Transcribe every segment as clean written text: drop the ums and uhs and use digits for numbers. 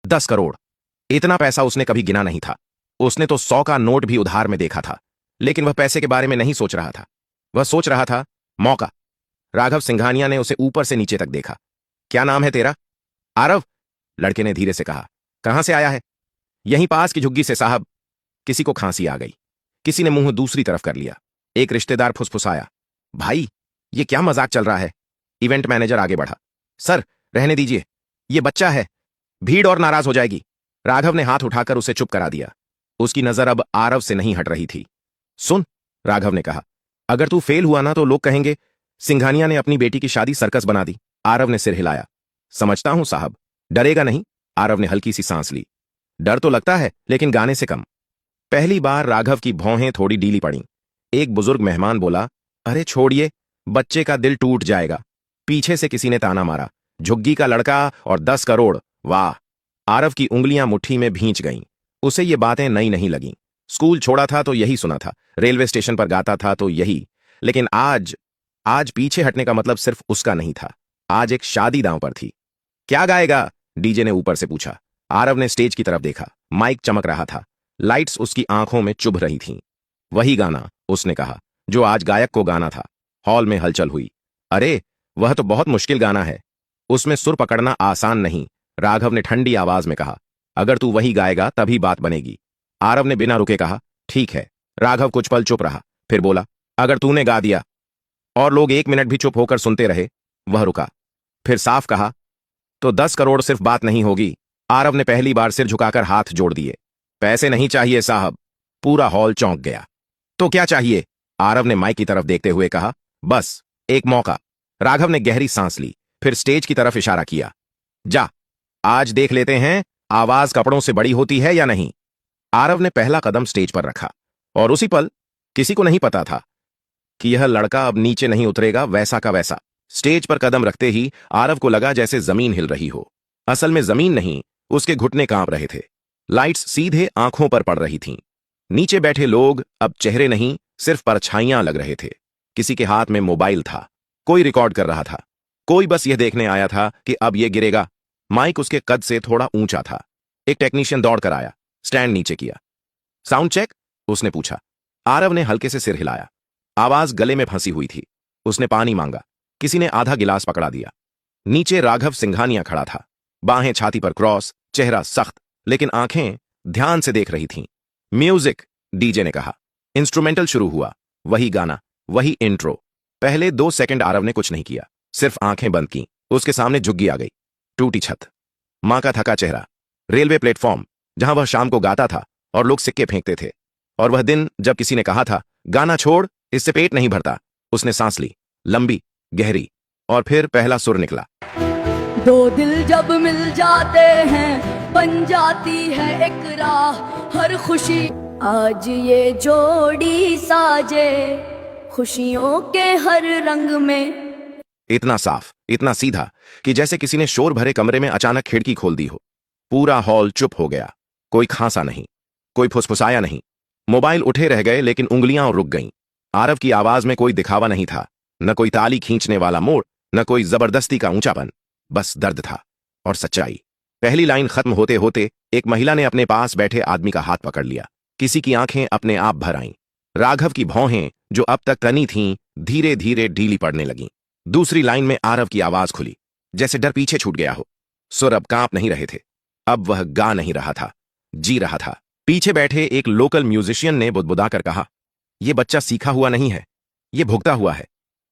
10 करोड़। इतना पैसा उसने कभी गिना नहीं था। उसने तो 100 का नोट भी उधार में देखा था, लेकिन वह पैसे के बारे में नहीं सोच रहा था। वह सोच रहा था मौका। राघव सिंघानिया ने उसे ऊपर से नीचे तक देखा। क्या नाम है तेरा? आरव, लड़के ने धीरे से कहा। कहां से आया है? यहीं पास की झुग्गी से साहब। किसी को खांसी आ गई। किसी ने मुंह दूसरी तरफ कर लिया। एक रिश्तेदार फुसफुसाया। भाई, ये क्या मजाक चल रहा है? इवेंट मैनेजर आगे बढ़ा। सर, रहने दीजिए, ये बच्चा है, भीड़ और नाराज हो जाएगी। राघव ने हाथ उठाकर उसे चुप करा दिया। उसकी नजर अब आरव से नहीं हट रही थी। सुन, राघव ने कहा, अगर तू फेल हुआ ना तो लोग कहेंगे सिंघानिया ने अपनी बेटी की शादी सर्कस बना दी। आरव ने सिर हिलाया। समझता हूं साहब, डरेगा नहीं? आरव ने हल्की सी सांस ली। डर तो लगता है, लेकिन गाने से कम। पहली बार राघव की भौहें थोड़ी ढीली पड़ी। एक बुजुर्ग मेहमान बोला, अरे छोड़िए, बच्चे का दिल टूट जाएगा। पीछे से किसी ने ताना मारा, झुग्गी का लड़का और 10 करोड़, वाह। आरव की उंगलियां मुट्ठी में भींच गईं। उसे ये बातें नई नहीं लगीं। स्कूल छोड़ा था तो यही सुना था, रेलवे स्टेशन पर गाता था तो यही। लेकिन आज पीछे हटने का मतलब सिर्फ उसका नहीं था। आज एक शादी दांव पर थी। क्या गाएगा? डीजे ने ऊपर से पूछा। आरव ने स्टेज की तरफ देखा। माइक चमक रहा था। लाइट्स उसकी आंखों में चुभ रही थीं। वही गाना, उसने कहा, जो आज गायक को गाना था। हॉल में हलचल हुई। अरे, वह तो बहुत मुश्किल गाना है, उसमें सुर पकड़ना आसान नहीं। राघव ने ठंडी आवाज में कहा, अगर तू वही गाएगा तभी बात बनेगी। आरव ने बिना रुके कहा, ठीक है। राघव कुछ पल चुप रहा, फिर बोला, अगर तूने गा दिया और लोग 1 मिनट भी चुप होकर सुनते रहे? वह रुका, फिर साफ कहा, तो 10 करोड़ सिर्फ बात नहीं होगी। आरव ने पहली बार सिर झुकाकर हाथ जोड़ दिए। पैसे नहीं चाहिए साहब। पूरा हॉल चौंक गया। तो क्या चाहिए? आरव ने माइक की तरफ देखते हुए कहा, बस एक मौका। राघव ने गहरी सांस ली, फिर स्टेज की तरफ इशारा किया। जा, आज देख लेते हैं आवाज कपड़ों से बड़ी होती है या नहीं। आरव ने पहला कदम स्टेज पर रखा, और उसी पल, किसी को नहीं पता था कि यह लड़का अब नीचे नहीं उतरेगा वैसा का वैसा। स्टेज पर कदम रखते ही आरव को लगा जैसे जमीन हिल रही हो। असल में जमीन नहीं, उसके घुटने कांप रहे थे। लाइट्स सीधे आंखों पर पड़ रही थीं। नीचे बैठे लोग अब चेहरे नहीं, सिर्फ परछाइयां लग रहे थे। किसी के हाथ में मोबाइल था, कोई रिकॉर्ड कर रहा था, कोई बस यह देखने आया था कि अब यह गिरेगा। माइक उसके कद से थोड़ा ऊंचा था। एक टेक्नीशियन दौड़कर आया, स्टैंड नीचे किया। साउंड चेक, उसने पूछा। आरव ने हल्के से सिर हिलाया। आवाज गले में फंसी हुई थी। उसने पानी मांगा। किसी ने आधा गिलास पकड़ा दिया। नीचे राघव सिंघानिया खड़ा था, बाहें छाती पर क्रॉस, चेहरा सख्त, लेकिन आंखें ध्यान से देख रही थीं। म्यूजिक, डीजे ने कहा। इंस्ट्रूमेंटल शुरू हुआ। वही गाना, वही इंट्रो। पहले 2 सेकंड आरव ने कुछ नहीं किया, सिर्फ आंखें बंद की। उसके सामने झुग्गी आ गई, टूटी छत, मां का थका चेहरा, रेलवे प्लेटफॉर्म जहां वह शाम को गाता था और लोग सिक्के फेंकते थे, और वह दिन जब किसी ने कहा था, गाना छोड़, इससे पेट नहीं भरता। उसने सांस ली, लंबी, गहरी, और फिर पहला सुर निकला। दो दिल जब मिल जाते हैं, बन जाती है एक राह, हर खुशी आज ये जोड़ी साजे, खुशियों के हर रंग में। इतना साफ, इतना सीधा कि जैसे किसी ने शोर भरे कमरे में अचानक खिड़की खोल दी हो। पूरा हॉल चुप हो गया। कोई खांसा नहीं, कोई फुसफुसाया नहीं। मोबाइल उठे रह गए, लेकिन उंगलियां रुक गईं। आरव की आवाज में कोई दिखावा नहीं था, न कोई ताली खींचने वाला मोड़, न कोई जबरदस्ती का ऊंचापन, बस दर्द था और सच्चाई। पहली लाइन खत्म होते होते एक महिला ने अपने पास बैठे आदमी का हाथ पकड़ लिया। किसी की आंखें अपने आप भर आईं। राघव की भौहें, जो अब तक तनी थीं, धीरे धीरे ढीली पड़ने लगीं। दूसरी लाइन में आरव की आवाज खुली, जैसे डर पीछे छूट गया हो। सुर अब कांप नहीं रहे थे। अब वह गा नहीं रहा था, जी रहा था। पीछे बैठे एक लोकल म्यूजिशियन ने बुदबुदाकर कहा, यह बच्चा सीखा हुआ नहीं है, यह भुगता हुआ है।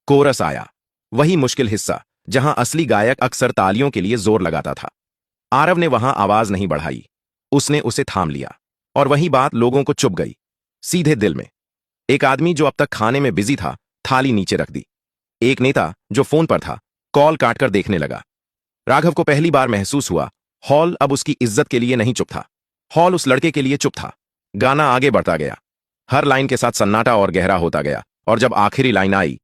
कोरस आया, वही मुश्किल हिस्सा जहां असली गायक अक्सर तालियों के लिए जोर लगाता था। आरव ने वहां आवाज नहीं बढ़ाई, उसने उसे थाम लिया, और वही बात लोगों को चुभ गई, सीधे दिल में। एक आदमी जो अब तक खाने में बिजी था, थाली नीचे रख दी। एक नेता जो फोन पर था, कॉल काटकर देखने लगा। राघव को पहली बार महसूस हुआ, हॉल अब उसकी इज्जत के लिए नहीं चुप था, हॉल उस लड़के के लिए चुप था। गाना आगे बढ़ता गया, हर लाइन के साथ सन्नाटा और गहरा होता गया, और जब आखिरी लाइन आई,